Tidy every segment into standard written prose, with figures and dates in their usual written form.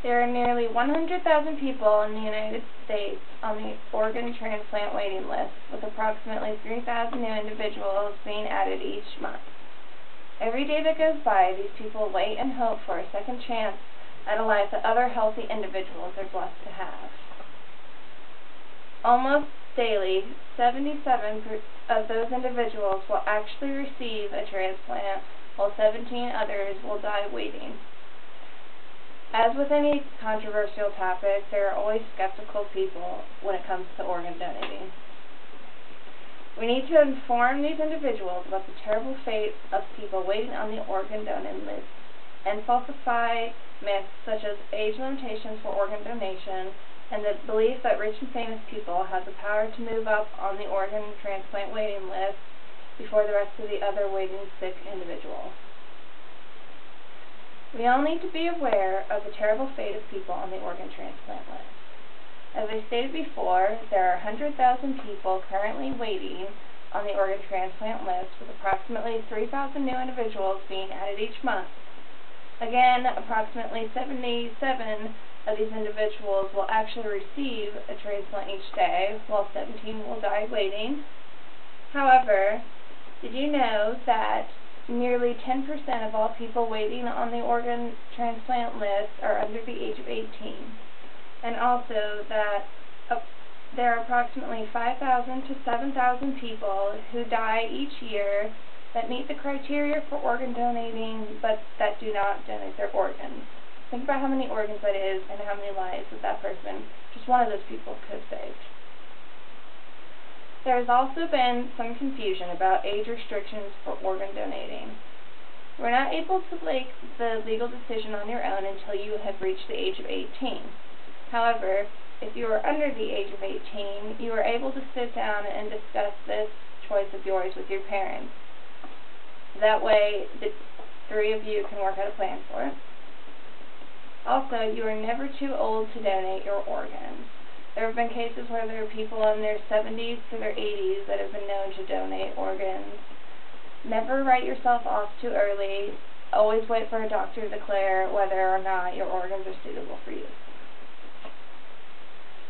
There are nearly 100,000 people in the United States on the organ transplant waiting list, with approximately 3,000 new individuals being added each month. Every day that goes by, these people wait and hope for a second chance at a life that other healthy individuals are blessed to have. Almost daily, 77 of those individuals will actually receive a transplant, while 17 others will die waiting. As with any controversial topic, there are always skeptical people when it comes to organ donating. We need to inform these individuals about the terrible fate of people waiting on the organ donating list and falsify myths such as age limitations for organ donation and the belief that rich and famous people have the power to move up on the organ transplant waiting list before the rest of the other waiting sick individuals. We all need to be aware of the terrible fate of people on the organ transplant list. As I stated before, there are 100,000 people currently waiting on the organ transplant list, with approximately 3,000 new individuals being added each month. Again, approximately 77 of these individuals will actually receive a transplant each day, while 17 will die waiting. However, did you know that nearly 10% of all people waiting on the organ transplant list are under the age of 18? And also that there are approximately 5,000 to 7,000 people who die each year that meet the criteria for organ donating, but that do not donate their organs. Think about how many organs that is and how many lives that person, just one of those people, could have saved. There has also been some confusion about age restrictions for organ donating. We're not able to make the legal decision on your own until you have reached the age of 18. However, if you are under the age of 18, you are able to sit down and discuss this choice of yours with your parents. That way, the three of you can work out a plan for it. Also, you are never too old to donate your organs. There have been cases where there are people in their 70s to their 80s that have been known to donate organs. Never write yourself off too early. Always wait for a doctor to declare whether or not your organs are suitable for use.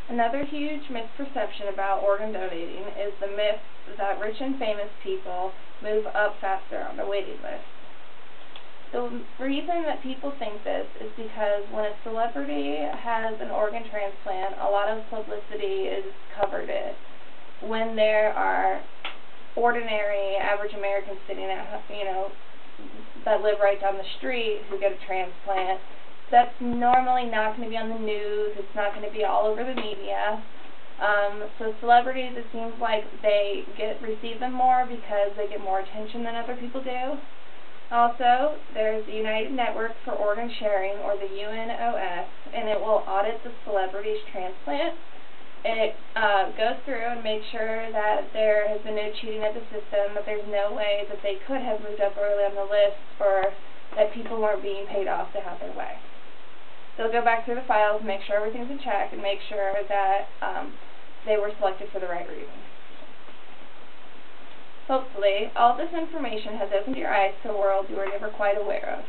Another huge misperception about organ donating is the myth that rich and famous people move up faster on the waiting list. The reason that people think this is because when a celebrity has an organ transplant, a lot of publicity is covered it. When there are ordinary, average Americans sitting at, that live right down the street who get a transplant, that's normally not going to be on the news. It's not going to be all over the media. So celebrities, it seems like they receive them more because they get more attention than other people do. Also, there's the United Network for Organ Sharing, or the UNOS, and it will audit the celebrity's transplant. It goes through and makes sure that there has been no cheating of the system, that there's no way that they could have moved up early on the list, or that people weren't being paid off to have their way. They'll go back through the files, make sure everything's in check, and make sure that they were selected for the right reason. Hopefully, all this information has opened your eyes to a world you were never quite aware of.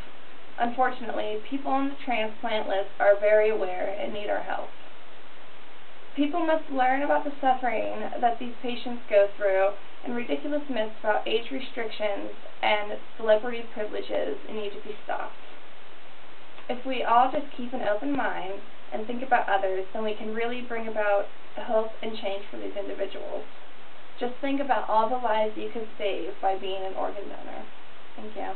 Unfortunately, people on the transplant list are very aware and need our help. People must learn about the suffering that these patients go through, and ridiculous myths about age restrictions and celebrity privileges need to be stopped. If we all just keep an open mind and think about others, then we can really bring about hope and change for these individuals. Just think about all the lives you could save by being an organ donor. Thank you.